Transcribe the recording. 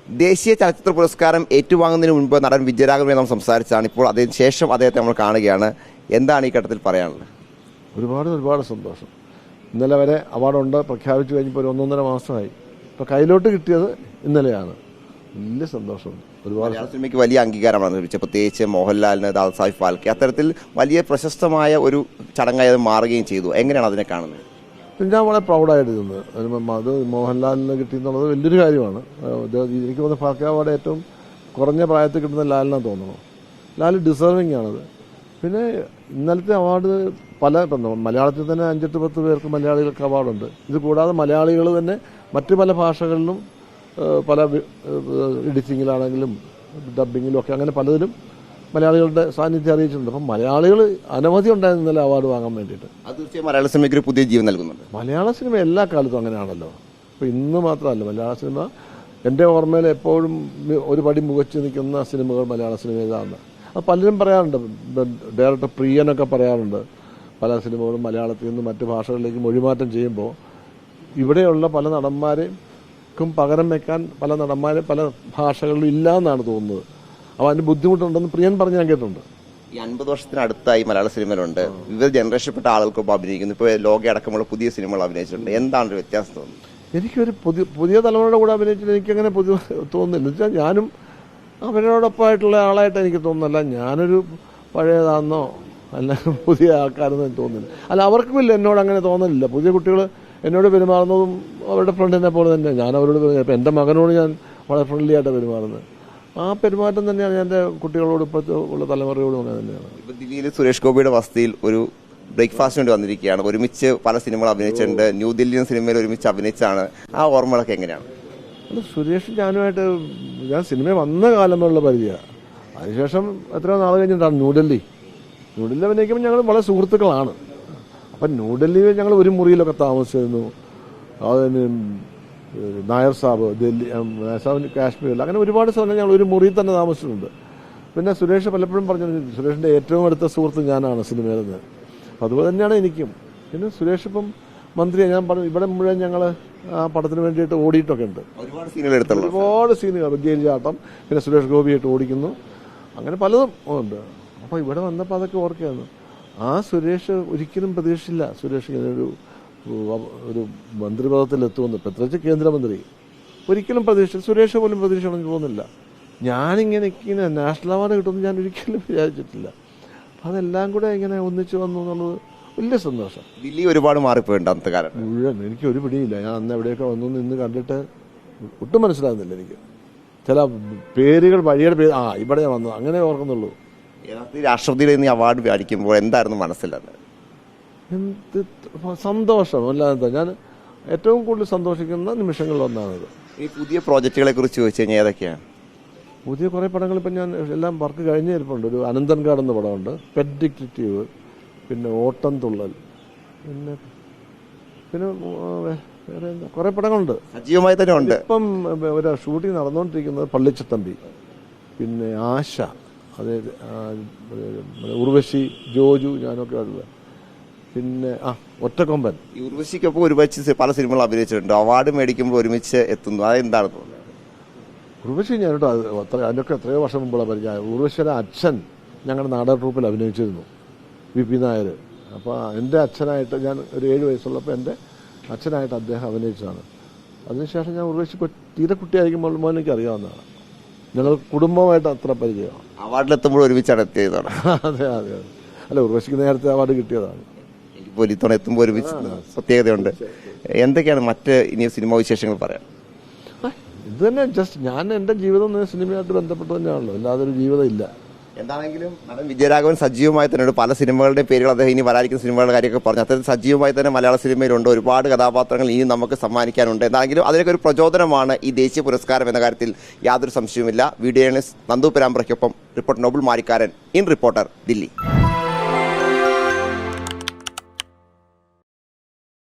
ദേശീയ ചലച്ചിത്ര പുരസ്കാരം ഏറ്റുവാങ്ങുന്നതിന് മുൻപ് നടൻ വിജയരാഘവനെ നാം സംസാരിച്ചതാണ്. ഇപ്പോൾ അതിന് ശേഷം അദ്ദേഹത്തെ നമ്മൾ കാണുകയാണ്. എന്താണ് ഈ ഘട്ടത്തിൽ പറയാനുള്ളത്? ഒരുപാട് സന്തോഷം. ഇന്നലെ വരെ അവാർഡുണ്ട് പ്രഖ്യാപിച്ചു കഴിഞ്ഞപ്പോൾ ഒരു 1.5 മാസമായി. ഇപ്പോൾ കയ്യിലോട്ട് കിട്ടിയത് ഇന്നലെയാണ്. വലിയ സന്തോഷമുണ്ട്. മലയാള സിനിമയ്ക്ക് വലിയ അംഗീകാരമാണ് ലഭിച്ചത്. പ്രത്യേകിച്ച് മോഹൻലാലിന്, ദാദാസാഹിബ് ഫാൽക്കെ അത്തരത്തിൽ വലിയ പ്രശസ്തമായ ഒരു ചടങ്ങായി അത് മാറുകയും ചെയ്തു. എങ്ങനെയാണ് അതിനെ കാണുന്നത്? ഞാൻ വളരെ പ്രൗഡായിട്ട് നിന്ന് അത് മോഹൻലാലിന് കിട്ടിയെന്നുള്ളത് വലിയൊരു കാര്യമാണ്. എനിക്ക് തോന്നുന്നു ഫാൽക്കെ അവാർഡ് ഏറ്റവും കുറഞ്ഞ പ്രായത്തിൽ കിട്ടുന്ന ലാലിനാണ് തോന്നുന്നു. ലാൽ ഡിസേർവിംഗ് ആണത്. പിന്നെ ഇന്നലത്തെ അവാർഡ് മലയാളത്തിൽ തന്നെ 5-10 പേർക്ക് മലയാളികൾക്ക് അവാർഡുണ്ട്. ഇത് കൂടാതെ മലയാളികൾ തന്നെ മറ്റു പല ഭാഷകളിലും പല എഡിറ്റിങ്ങിലാണെങ്കിലും ഡബ്ബിങ്ങിലും ഒക്കെ അങ്ങനെ പലതിലും മലയാളികളുടെ സാന്നിധ്യം അറിയിച്ചിട്ടുണ്ട്. അപ്പം മലയാളികൾ അനവധി ഉണ്ടായിരുന്നു ഇന്നലെ അവാർഡ് വാങ്ങാൻ വേണ്ടിയിട്ട്. അത് തീർച്ചയായും മലയാള സിനിമയ്ക്ക് ഒരു പുതിയ ജീവൻ നൽകുന്നുണ്ട്. മലയാള സിനിമ എല്ലാ കാലത്തും അങ്ങനെയാണല്ലോ. ഇപ്പോൾ ഇന്ന് മാത്രമല്ല, മലയാള സിനിമ എൻ്റെ ഓർമ്മയിൽ എപ്പോഴും ഒരു പടി മുകച്ചു നിൽക്കുന്ന സിനിമകൾ മലയാള സിനിമയിലാണ്. അത് പലരും പറയാറുണ്ട്. ഡയറക്ടർ പ്രിയനൊക്കെ പറയാറുണ്ട്, പല സിനിമകളും മലയാളത്തിൽ നിന്ന് മറ്റ് ഭാഷകളിലേക്ക് മൊഴിമാറ്റം ചെയ്യുമ്പോൾ ഇവിടെയുള്ള പല നടന്മാരെയും പകരം വെക്കാൻ പല നടന്മാരെ പല ഭാഷകളിലും ഇല്ല എന്നാണ് തോന്നുന്നത്. അപ്പോൾ അതിന് ബുദ്ധിമുട്ടുണ്ടെന്ന് പ്രിയൻ പറഞ്ഞ് ഞാൻ കേട്ടിട്ടുണ്ട്. ഈ 50 വർഷത്തിനടുത്തായി മലയാള സിനിമയിലുണ്ട്. വിവിധ ജനറേഷൻപ്പെട്ട ആളുകൾക്കൊപ്പം അഭിനയിക്കുന്നു. ഇപ്പോൾ ലോകയടക്കമുള്ള പുതിയ സിനിമകൾ അഭിനയിച്ചിട്ടുണ്ട്. എന്താണ് ഒരു വ്യത്യാസം തോന്നുന്നത്? എനിക്കൊരു പുതിയ തലമുറയുടെ കൂടെ അഭിനയിച്ചിട്ട് എനിക്കങ്ങനെ തോന്നുന്നില്ല. എന്ന് വെച്ചാൽ ഞാനും അവരോടൊപ്പമായിട്ടുള്ള ആളായിട്ട് എനിക്ക് തോന്നുന്നില്ല. ഞാനൊരു പഴയതാണെന്നോ അല്ല പുതിയ ആൾക്കാരെന്നോ എനിക്ക് തോന്നുന്നില്ല. അല്ല, അവർക്കും ഇല്ല എന്നോട് അങ്ങനെ തോന്നലില്ല. പുതിയ കുട്ടികൾ എന്നോട് പെരുമാറുന്നതും അവരുടെ ഫ്രണ്ടിനെ പോലെ തന്നെ ഞാൻ അവരോട് ഇപ്പം എൻ്റെ മകനോട് ഞാൻ വളരെ ഫ്രണ്ട്ലി ആയിട്ട് പെരുമാറുന്നത്. ആ പെരുമാറ്റം തന്നെയാണ് എൻ്റെ കുട്ടികളോട് ഇപ്പോഴത്തെ ഉള്ള തലമുറയോടും അങ്ങനെ തന്നെയാണ്. ഇപ്പോൾ ദില്ലിയിൽ സുരേഷ് ഗോപിയുടെ വസതിയിൽ ഒരു ബ്രേക്ക്ഫാസ്റ്റ് വേണ്ടി വന്നിരിക്കുകയാണ്. ഒരുമിച്ച് പല സിനിമകൾ അഭിനയിച്ചിട്ടുണ്ട്. ന്യൂദില്ലി സിനിമയിൽ ഒരുമിച്ച് അഭിനയിച്ചാണ്. ആ ഓർമ്മകളൊക്കെ എങ്ങനെയാണ്? അത് സുരേഷ് ഞാനുമായിട്ട് ഞാൻ സിനിമ വന്ന കാലം മുതലുള്ള പരിചയമാണ്. അതിനുശേഷം എത്രയോ നാൾ കഴിഞ്ഞിട്ടാണ് ന്യൂഡൽഹി അഭിനയിക്കുമ്പോൾ ഞങ്ങൾ വളരെ സുഹൃത്തുക്കളാണ്. അപ്പം ന്യൂഡൽഹിയിൽ ഞങ്ങൾ ഒരു മുറിയിലൊക്കെ താമസിച്ചിരുന്നു. അതിന് നായർ സാബ് കാശ്മീരിൽ അങ്ങനെ ഒരുപാട് സ്ഥലങ്ങൾ ഞങ്ങൾ ഒരു മുറിയിൽ തന്നെ താമസിച്ചിട്ടുണ്ട്. പിന്നെ സുരേഷ് പലപ്പോഴും പറഞ്ഞു, സുരേഷിൻ്റെ ഏറ്റവും അടുത്ത സുഹൃത്ത് ഞാനാണ് സിനിമയിൽ നിന്ന്. അതുപോലെ തന്നെയാണ് എനിക്കും. പിന്നെ സുരേഷ് ഇപ്പം മന്ത്രിയെ ഞാൻ പറഞ്ഞു, ഇവിടെ മുഴുവൻ ഞങ്ങൾ ആ പടത്തിന് വേണ്ടിയിട്ട് ഓടിയിട്ടൊക്കെ ഉണ്ട്. ഒരുപാട് സീനുകൾ ജയിൽചാട്ടം, പിന്നെ സുരേഷ് ഗോപിയായിട്ട് ഓടിക്കുന്നു, അങ്ങനെ പലതും ഉണ്ട്. അപ്പോൾ ഇവിടെ വന്നപ്പോൾ അതൊക്കെ ഓർക്കുകയാണ്. ആ സുരേഷ് ഒരിക്കലും പ്രതീക്ഷിച്ചില്ല സുരേഷ് ഇങ്ങനെ ഒരു മന്ത്രിപദത്തിലെത്തുമെന്ന്. പ്രത്യേകിച്ച് കേന്ദ്രമന്ത്രി ഒരിക്കലും പ്രതീക്ഷിച്ചു. സുരേഷ് പോലും പ്രതീക്ഷിക്കണമെന്ന് തോന്നുന്നില്ല. ഞാനിങ്ങനെ നാഷണൽ അവാർഡ് കിട്ടുമെന്ന് ഞാൻ ഒരിക്കലും വിചാരിച്ചിട്ടില്ല. അതെല്ലാം കൂടെ ഇങ്ങനെ ഒന്നിച്ചു വന്നു എന്നുള്ളത് വലിയ സന്തോഷം. ദില്ലി ഒരുപാട് മാറിപ്പോയിട്ടുണ്ട് അന്നത്തെ കാലം മുഴുവൻ. എനിക്ക് ഒരു പിടിയില്ല. ഞാൻ അന്ന് എവിടെയൊക്കെ വന്നു നിന്ന് കണ്ടിട്ട് ഒട്ടും മനസ്സിലാകുന്നില്ല എനിക്ക്. ചില പേരുകൾ, വഴിയുടെ പേര് ഇവിടെ ഞാൻ വന്നു അങ്ങനെ ഓർക്കുന്നുള്ളൂ. രാഷ്ട്രപതിയുടെ നിന്ന് അവാർഡ് മേടിക്കുമ്പോൾ എന്തായിരുന്നു മനസ്സിലത്? എന്ത് സന്തോഷം. അല്ലാതെ ഞാൻ ഏറ്റവും കൂടുതൽ സന്തോഷിക്കുന്ന നിമിഷങ്ങളിലൊന്നാണത്. ഈ പുതിയ പ്രോജക്റ്റുകളെ കുറിച്ച് ചോദിച്ചു കഴിഞ്ഞാൽ ഏതൊക്കെയാണ്? പുതിയ കുറേ പടങ്ങൾ ഇപ്പം ഞാൻ എല്ലാം വർക്ക് കഴിഞ്ഞ് ഇരിപ്പുണ്ട്. ഒരു അനന്തൻകാട് എന്ന പടമുണ്ട്, പെറ്റ് ഡിറ്റക്റ്റീവ്, പിന്നെ ഓട്ടം തുള്ളൽ, പിന്നെ വേറെ കുറേ പടങ്ങളുണ്ട്. സജീവമായി തന്നെ ഉണ്ട്. ഇപ്പം ഒരു ഷൂട്ടിംഗ് നടന്നുകൊണ്ടിരിക്കുന്നത് പള്ളിച്ചത്തമ്പി, പിന്നെ ആശ, അതായത് ഉർവശി, ജോജു, ഞാനൊക്കെ ഉള്ളത്, പിന്നെ ഒറ്റക്കൊമ്പൻ. ഈ ഉർവശിക്കൊപ്പം ഒരുമിച്ച് പല സിനിമകൾ അഭിനയിച്ചിട്ടുണ്ട്. അവാർഡ് മേടിക്കുമ്പോൾ ഒരുമിച്ച് എത്തുന്നു. അതെന്താണ് തോന്നുന്നത്? ഉർവശി ഞാനിട്ടോ അതിനൊക്കെ എത്രയോ വർഷം മുമ്പുള്ള പരിചയം. ഉർവശിയുടെ അച്ഛൻ ഞങ്ങളുടെ നാടക ട്രൂപ്പിൽ അഭിനയിച്ചിരുന്നു, വി പി നായർ. അപ്പോൾ എൻ്റെ അച്ഛനായിട്ട് ഞാൻ ഒരു 7 വയസ്സുള്ളപ്പോൾ എൻ്റെ അച്ഛനായിട്ട് അദ്ദേഹം അഭിനയിച്ചതാണ്. അതിനുശേഷം ഞാൻ ഉർവശി തീരെ കുട്ടിയായിരിക്കുമ്പോൾ മോൻ എനിക്ക് അറിയാവുന്നതാണ്. ഞങ്ങൾ കുടുംബമായിട്ട് അത്ര പരിചയമാണ്. അവാർഡിലെത്തുമ്പോൾ ഒരുമിച്ചാണ് എത്തിയതാണ്. അതെ. അല്ല, ഉർവശിക്ക് നേരത്തെ അവാർഡ് കിട്ടിയതാണ്. ഇത്തവണ എത്തുമ്പോൾ ഒരുമിച്ച് പ്രത്യേകതയുണ്ട്. എന്തൊക്കെയാണ് മറ്റ് ഇനി സിനിമാ വിശേഷങ്ങൾ പറയാം? ഇത് തന്നെ ജസ്റ്റ് ഞാൻ എൻ്റെ ജീവിതം സിനിമയായിട്ട് ബന്ധപ്പെട്ട് തന്നെയാണല്ലോ, അല്ലാതെ ഒരു ജീവിതം ഇല്ല. എന്താണെങ്കിലും നടൻ വിജയരാഘവൻ സജീവമായി തന്നെ പല സിനിമകളുടെ പേരുകൾ അദ്ദേഹം ഇനി വരാനിരിക്കുന്ന സിനിമകളുടെ കാര്യമൊക്കെ പറഞ്ഞു. അത്തരത്തിൽ സജീവമായി തന്നെ മലയാള സിനിമയിലുണ്ട്. ഒരുപാട് കഥാപാത്രങ്ങൾ ഇനി നമുക്ക് സമ്മാനിക്കാനുണ്ട്. എന്താണെങ്കിലും അതിനൊക്കെ ഒരു പ്രചോദനമാണ് ഈ ദേശീയ പുരസ്കാരം എന്ന കാര്യത്തിൽ യാതൊരു സംശയവുമില്ല. വീഡിയോ ജേർണലിസ്റ്റ് നന്ദു പെരാമ്പ്രയ്ക്കൊപ്പം reporter Noble Marikkaran, in reporter, Delhi.